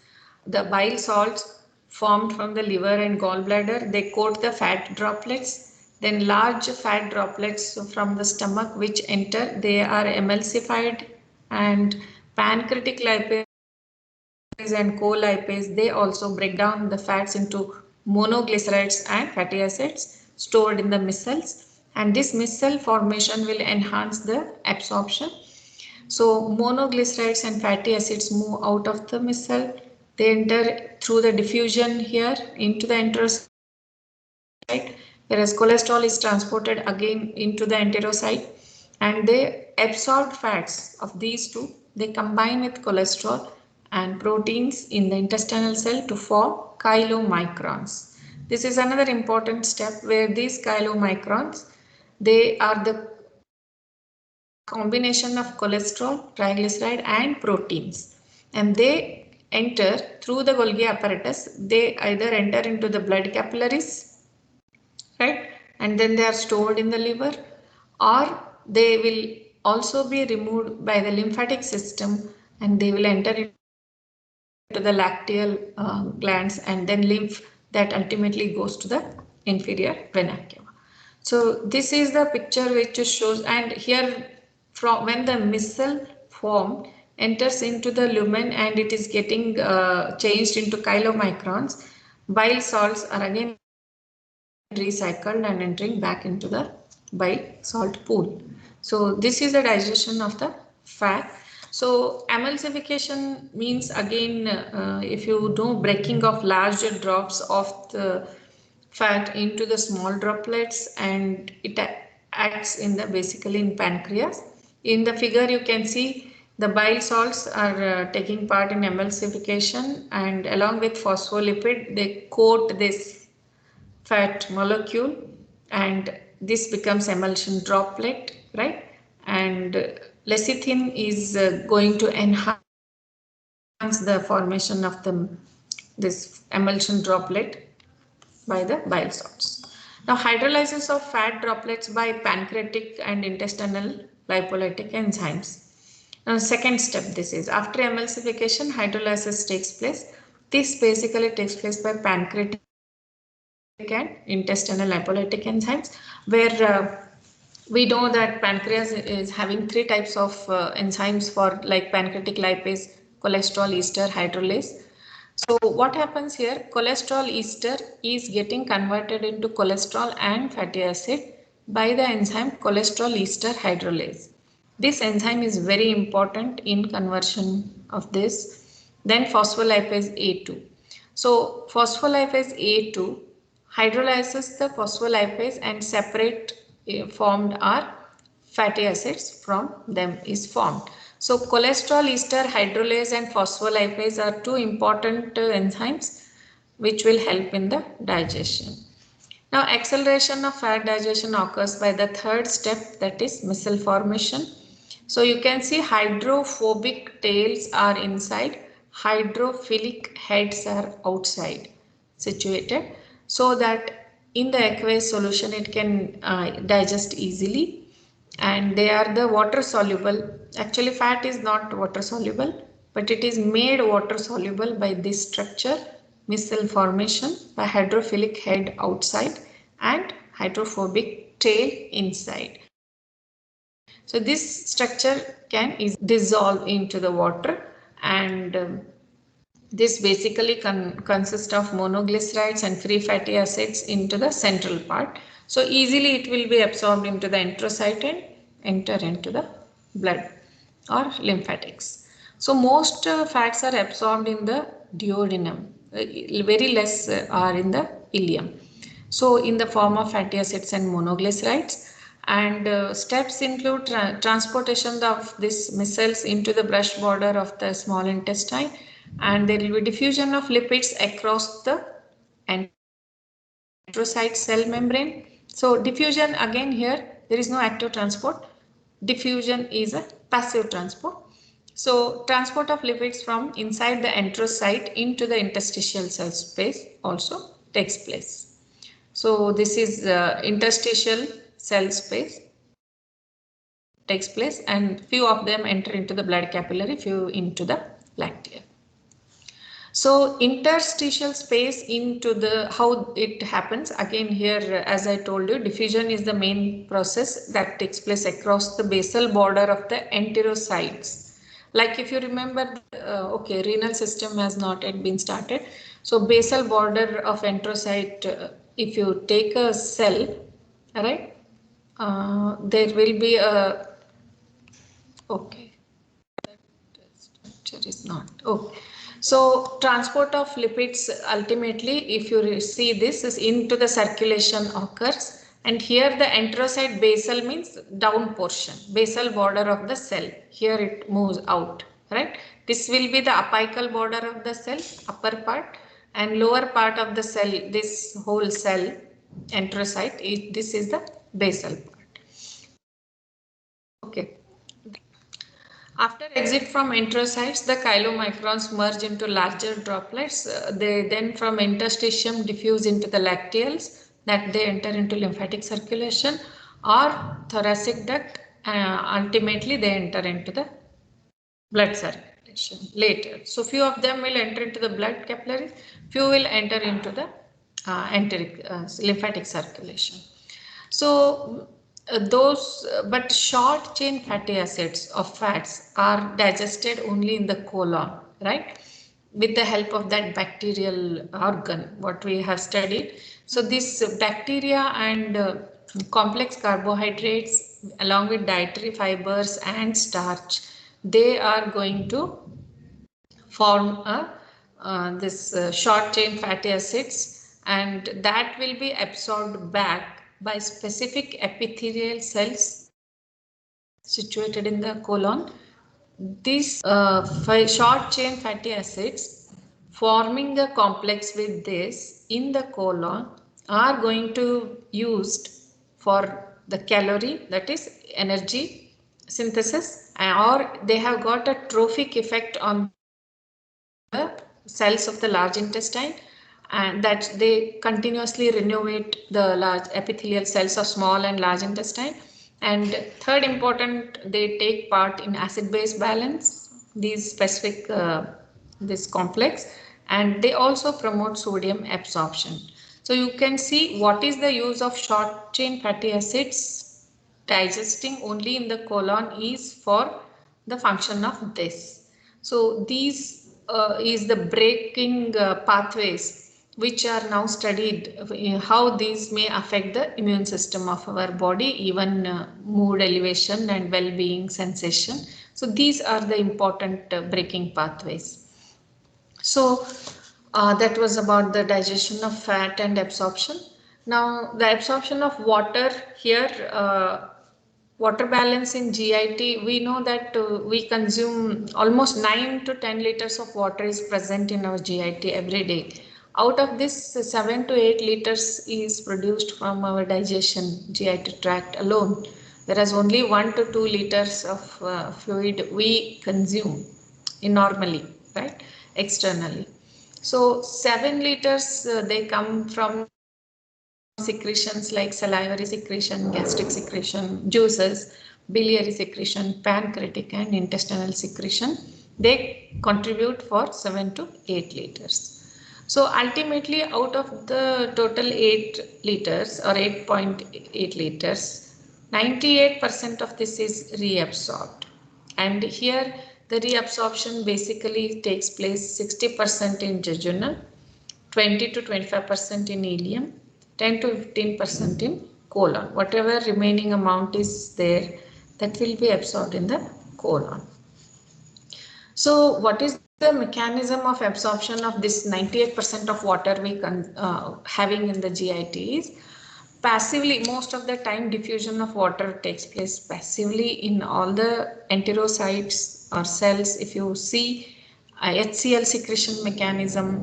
The bile salts formed from the liver and gallbladder, they coat the fat droplets. Then large fat droplets from the stomach which enter, they are emulsified, and pancreatic lipase and co-lipase, they also break down the fats into monoglycerides and fatty acids stored in the micelles, and this micelle formation will enhance the absorption. So monoglycerides and fatty acids move out of the micelle. They enter through the diffusion here into the enterocyte, whereas cholesterol is transported again into the enterocyte, and they absorbed fats of these two. They combine with cholesterol and proteins in the intestinal cell to form chylomicrons. This is another important step where these chylomicrons, they are the combination of cholesterol, triglyceride and proteins, and they enter through the Golgi apparatus. They either enter into the blood capillaries, right, and then they are stored in the liver, or they will also be removed by the lymphatic system and they will enter into the lacteal glands, and then lymph that ultimately goes to the inferior vena cava. So this is the picture which shows, and here from when the micelle form enters into the lumen and it is getting changed into chylomicrons, bile salts are again recycled and entering back into the bile salt pool. So this is the digestion of the fat. So emulsification means again, if you do breaking of larger drops of the fat into the small droplets, and it acts in the basically in pancreas. In the figure you can see the bile salts are taking part in emulsification, and along with phospholipid they coat this fat molecule and this becomes emulsion droplet, right? And lecithin is going to enhance the formation of this emulsion droplet by the bile salts. Now hydrolysis of fat droplets by pancreatic and intestinal lipolytic enzymes. Now second step, this is after emulsification hydrolysis takes place. This basically takes place by pancreatic and intestinal lipolytic enzymes, where we know that pancreas is having three types of enzymes for like pancreatic lipase, cholesterol ester, hydrolase. So what happens here, cholesterol ester is getting converted into cholesterol and fatty acid by the enzyme cholesterol ester hydrolase. This enzyme is very important in conversion of this. Then phospholipase A2. So phospholipase A2 hydrolyzes the phospholipase and separate formed are fatty acids from them is formed. So cholesterol ester hydrolase and phospholipase are two important enzymes which will help in the digestion. Now acceleration of fat digestion occurs by the third step, that is micelle formation. So you can see hydrophobic tails are inside, hydrophilic heads are outside situated, so that in the aqueous solution it can digest easily, and they are the water soluble. Actually fat is not water soluble, but it is made water soluble by this structure, micelle formation, by hydrophilic head outside and hydrophobic tail inside. So this structure can dissolve into the water, and this basically consists of monoglycerides and free fatty acids into the central part. So easily it will be absorbed into the enterocyte and enter into the blood or lymphatics. So most fats are absorbed in the duodenum, very less are in the ileum. So in the form of fatty acids and monoglycerides, and steps include transportation of these micelles into the brush border of the small intestine, and there will be diffusion of lipids across the enterocyte cell membrane. So diffusion, again here there is no active transport. Diffusion is a passive transport. So transport of lipids from inside the enterocyte into the interstitial cell space also takes place. So this is interstitial cell space takes place, and few of them enter into the blood capillary, few into the lactea. So interstitial space into the, how it happens, again here as I told you, diffusion is the main process that takes place across the basal border of the enterocytes. Like if you remember, okay, renal system has not yet been started. So basal border of enterocyte, if you take a cell, right, there will be a, okay, that structure is not, okay. So transport of lipids ultimately, if you see this, is into the circulation occurs, and here the enterocyte basal means down portion, basal border of the cell. Here it moves out, right? This will be the apical border of the cell, upper part, and lower part of the cell, this whole cell enterocyte, this is the basal part. Okay. After exit from enterocytes, the chylomicrons merge into larger droplets. They then from interstitium diffuse into the lacteals, that they enter into lymphatic circulation or thoracic duct. Ultimately, they enter into the blood circulation later. So few of them will enter into the blood capillaries, few will enter into the lymphatic circulation. So but short chain fatty acids of fats are digested only in the colon, right? With the help of that bacterial organ, what we have studied. So this bacteria and complex carbohydrates along with dietary fibers and starch, they are going to form this short chain fatty acids, and that will be absorbed back by specific epithelial cells situated in the colon. These short chain fatty acids forming the complex with this in the colon are going to used for the calorie, that is energy synthesis, or they have got a trophic effect on the cells of the large intestine, and that they continuously renovate the large epithelial cells of small and large intestine. And third important, they take part in acid base balance, these specific this complex, and they also promote sodium absorption. So you can see what is the use of short chain fatty acids digesting only in the colon is for the function of this. So these is the breaking pathways which are now studied, how these may affect the immune system of our body, even mood elevation and well-being sensation. So these are the important braking pathways. So that was about the digestion of fat and absorption. Now the absorption of water here, water balance in GIT, we know that we consume almost 9 to 10 liters of water is present in our GIT every day. Out of this, 7 to 8 liters is produced from our digestion GIT tract alone. Whereas only 1 to 2 liters of fluid we consume normally, right, externally. So 7 liters they come from secretions like salivary secretion, gastric secretion, juices, biliary secretion, pancreatic and intestinal secretion. They contribute for 7 to 8 liters. So ultimately, out of the total 8 liters or 8.8 liters, 98% of this is reabsorbed. And here the reabsorption basically takes place 60% in jejunum, 20 to 25% in ileum, 10 to 15% in colon. Whatever remaining amount is there, that will be absorbed in the colon. So what is the mechanism of absorption of this 98% of water we having in the GIT is passively. Most of the time diffusion of water takes place passively in all the enterocytes or cells. If you see HCl secretion mechanism,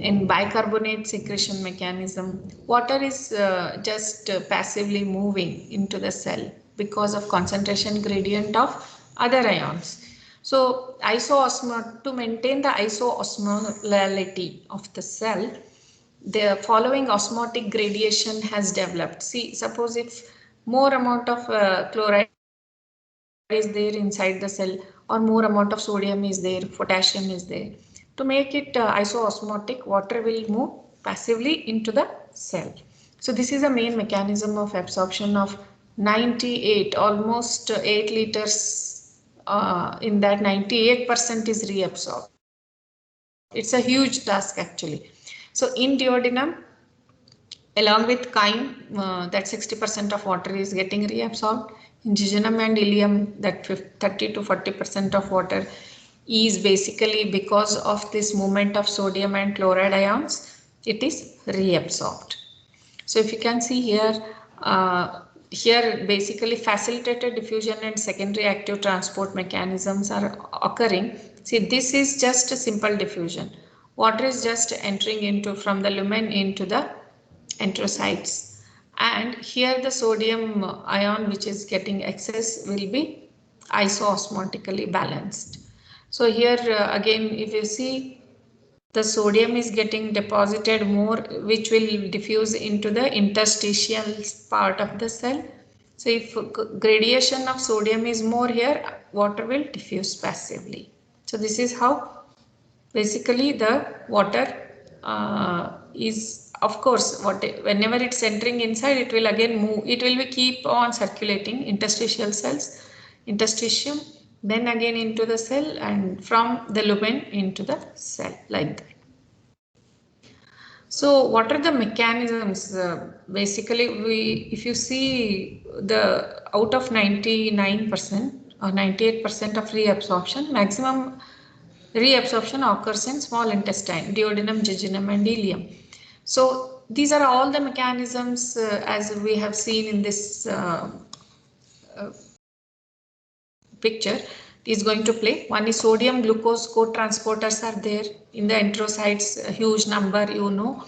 in bicarbonate secretion mechanism, water is just passively moving into the cell because of concentration gradient of other ions. So to maintain the isoosmolality of the cell, the following osmotic gradation has developed. See, suppose if more amount of chloride is there inside the cell, or more amount of sodium is there, potassium is there. To make it isoosmotic, water will move passively into the cell. So this is the main mechanism of absorption of 98, almost 8 liters. In that 98% is reabsorbed. It's a huge task actually. So in duodenum, along with chyme, that 60% of water is getting reabsorbed. In jejunum and ileum, that 30 to 40% of water is basically because of this movement of sodium and chloride ions, it is reabsorbed. So if you can see here, here basically facilitated diffusion and secondary active transport mechanisms are occurring. See, this is just a simple diffusion. Water is just entering into from the lumen into the enterocytes, and here the sodium ion which is getting excess will be isoosmotically balanced. So here again, if you see, the sodium is getting deposited more, which will diffuse into the interstitial part of the cell. So if gradation of sodium is more here, water will diffuse passively. So this is how basically the water is, of course, whenever it's entering inside, it will again move, it will be keep on circulating interstitial cells, interstitium, then again into the cell, and from the lumen into the cell, like that. So what are the mechanisms? Basically, if you see, the out of 99% or 98% of reabsorption, maximum reabsorption occurs in small intestine, duodenum, jejunum and ileum. So these are all the mechanisms as we have seen in this picture is going to play. One is sodium glucose co-transporters are there in the enterocytes, a huge number, you know,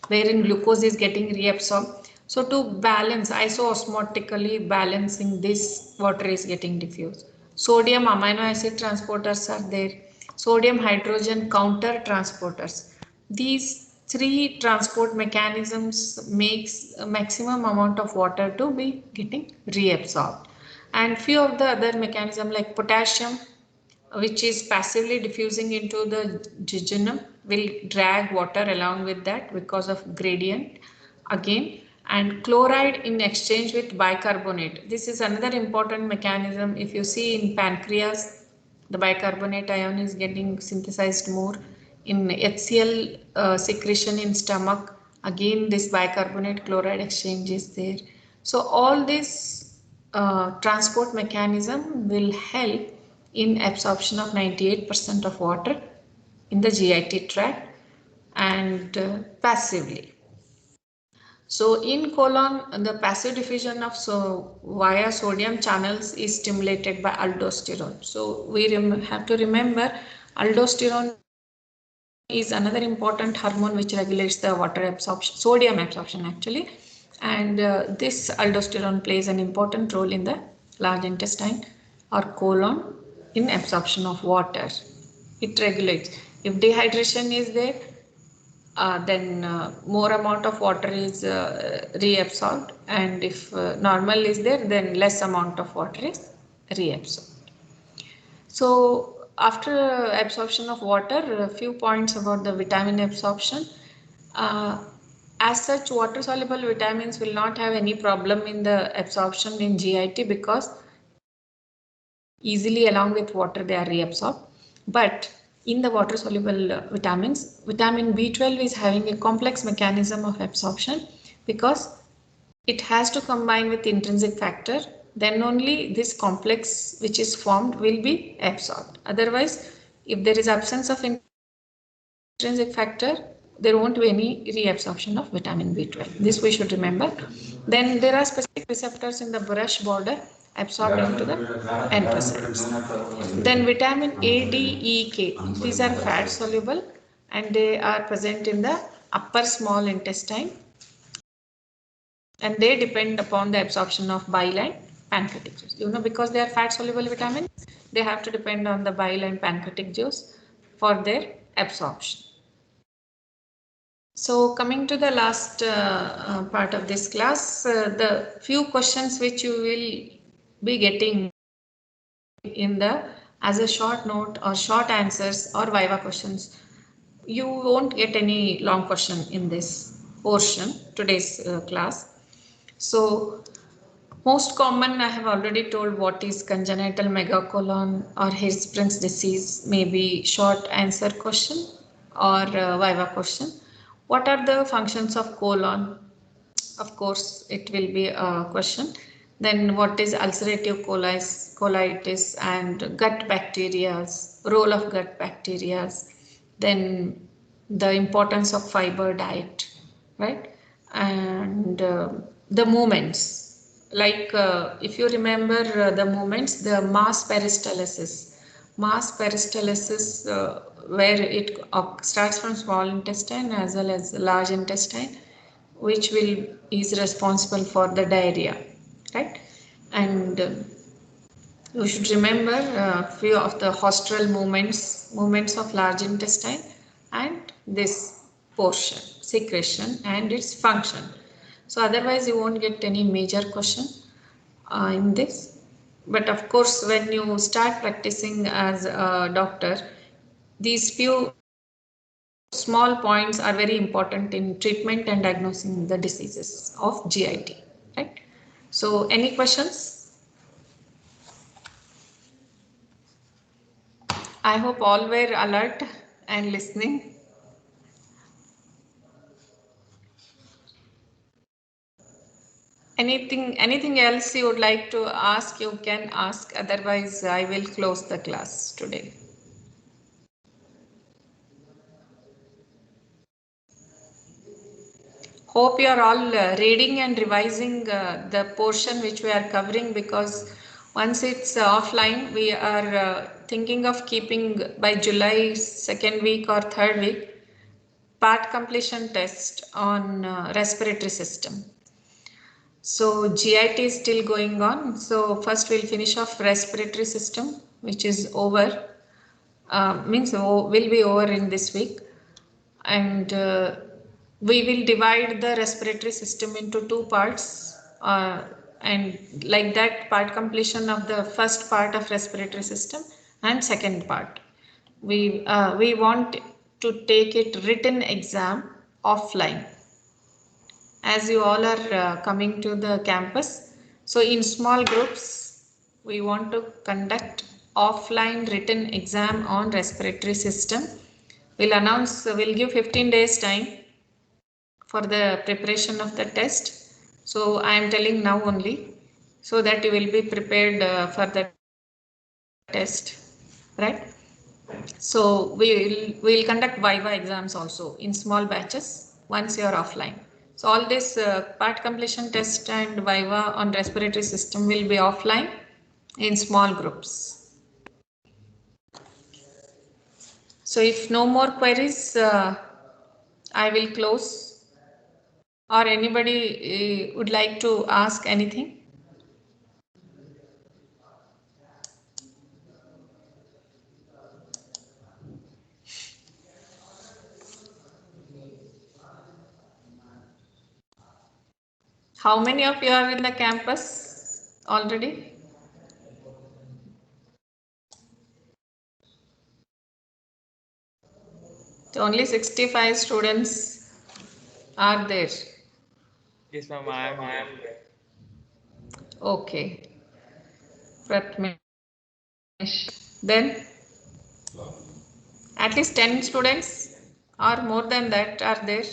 wherein glucose is getting reabsorbed. So to balance, isoosmotically balancing this, water is getting diffused. Sodium amino acid transporters are there. Sodium hydrogen counter transporters. These three transport mechanisms makes a maximum amount of water to be getting reabsorbed. And few of the other mechanism like potassium, which is passively diffusing into the jejunum, will drag water along with that because of gradient again. And chloride in exchange with bicarbonate. This is another important mechanism. If you see in pancreas, the bicarbonate ion is getting synthesized more. in HCl secretion in stomach. Again, this bicarbonate chloride exchange is there. So all this transport mechanism will help in absorption of 98% of water in the GIT tract and passively. So in colon, the passive diffusion of via sodium channels is stimulated by aldosterone. So we have to remember aldosterone is another important hormone which regulates the water absorption, sodium absorption actually. And this aldosterone plays an important role in the large intestine or colon in absorption of water. It regulates. If dehydration is there, then more amount of water is reabsorbed, and if normal is there, then less amount of water is reabsorbed. So after absorption of water, a few points about the vitamin absorption. As such, water soluble vitamins will not have any problem in the absorption in GIT because easily along with water they are reabsorbed. But in the water soluble vitamins, vitamin B12 is having a complex mechanism of absorption because it has to combine with intrinsic factor, then only this complex which is formed will be absorbed. Otherwise, if there is absence of intrinsic factor, there won't be any reabsorption of vitamin B12. This we should remember. Then there are specific receptors in the brush border absorbing to the anthracytes. Then vitamin A, D, E, K. These are fat soluble and they are present in the upper small intestine, and they depend upon the absorption of bile and pancreatic juice. Because they are fat soluble vitamins, they have to depend on the bile and pancreatic juice for their absorption. So coming to the last part of this class, the few questions which you will be getting in the as a short note or short answers or viva questions. You won't get any long question in this portion, today's class. So most common, I have already told what is congenital megacolon or Hirschsprung's disease, maybe short answer question or viva question. What are the functions of colon? Of course, it will be a question. Then what is ulcerative colitis and gut bacteria, role of gut bacteria, then the importance of fiber diet, right? And the movements, like if you remember the movements, the mass peristalsis where it starts from small intestine as well as large intestine, which is responsible for the diarrhea, right? And you should remember a few of the haustral movements of large intestine and this portion, secretion and its function. So otherwise you won't get any major question in this. But of course, when you start practicing as a doctor, these few small points are very important in treatment and diagnosing the diseases of GIT, right? So any questions? I hope all were alert and listening. Anything else you would like to ask, you can ask. Otherwise, I will close the class today. Hope you are all reading and revising the portion which we are covering, because once it's offline, we are thinking of keeping by July second week or third week part completion test on respiratory system. So GIT is still going on. So first we'll finish off respiratory system, which is over, will be over in this week. And we will divide the respiratory system into two parts, and like that, part completion of the first part of respiratory system and second part. We want to take it written exam offline, as you all are coming to the campus. So in small groups, we want to conduct offline written exam on respiratory system we'll give 15 days time for the preparation of the test. So I am telling now only, so that you will be prepared for the test, right? So we'll conduct Viva exams also in small batches once you are offline. So all this part completion test and Viva on respiratory system will be offline in small groups. So if no more queries, I will close, or anybody would like to ask anything? How many of you are in the campus already? So only 65 students are there. Yes, ma'am, I am here. Okay. Pratmesh. Then at least 10 students or more than that are there.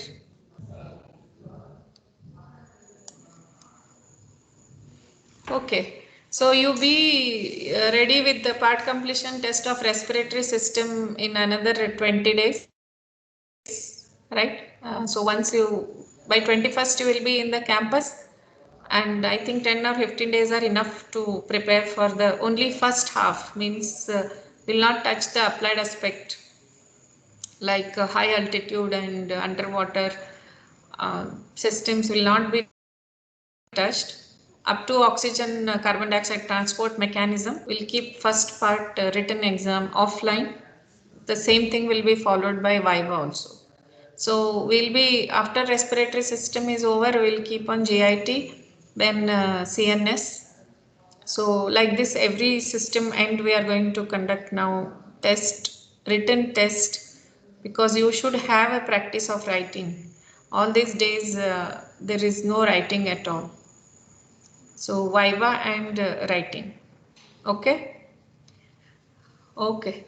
Okay. So you be ready with the part completion test of respiratory system in another 20 days, right? So once by 21st you will be in the campus, and I think 10 or 15 days are enough to prepare for the only first half, means will not touch the applied aspect like high altitude and underwater systems will not be touched. Up to oxygen carbon dioxide transport mechanism, we'll keep first part written exam offline. The same thing will be followed by Viva also. So we'll be, after respiratory system is over, we'll keep on GIT, then CNS. So like this, every system end we are going to conduct now written test, because you should have a practice of writing. All these days there is no writing at all. So Viva and writing. Okay. Okay.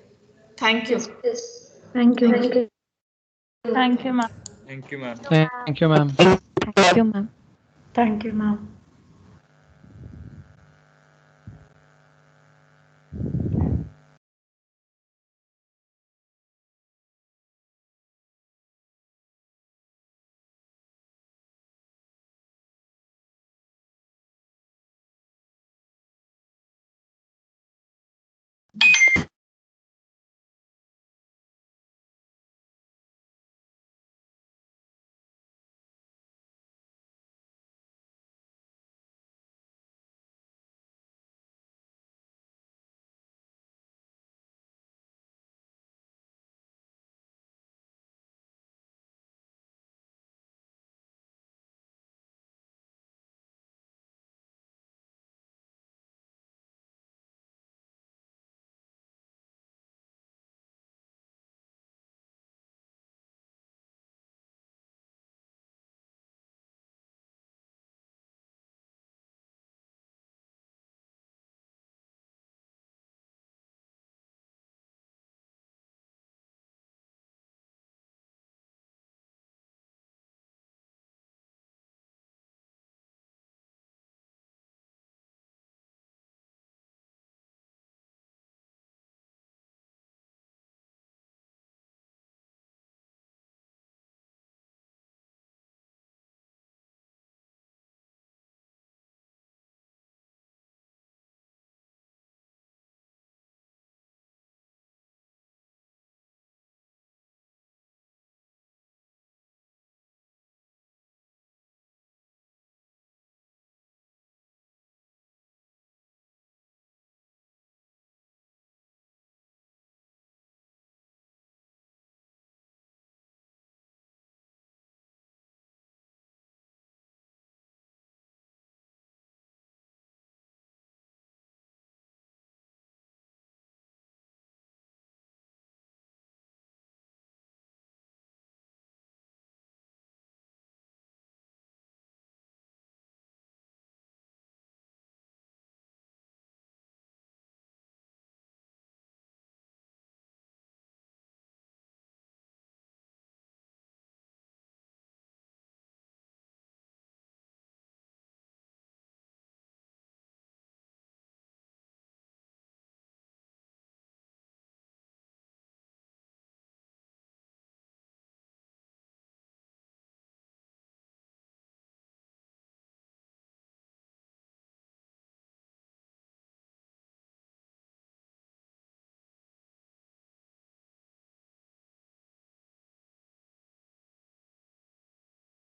Thank you. Thank you. Thank you. Thank you, ma'am. Thank you, ma'am. Thank you, ma'am. Thank you, ma'am. Thank you, ma'am.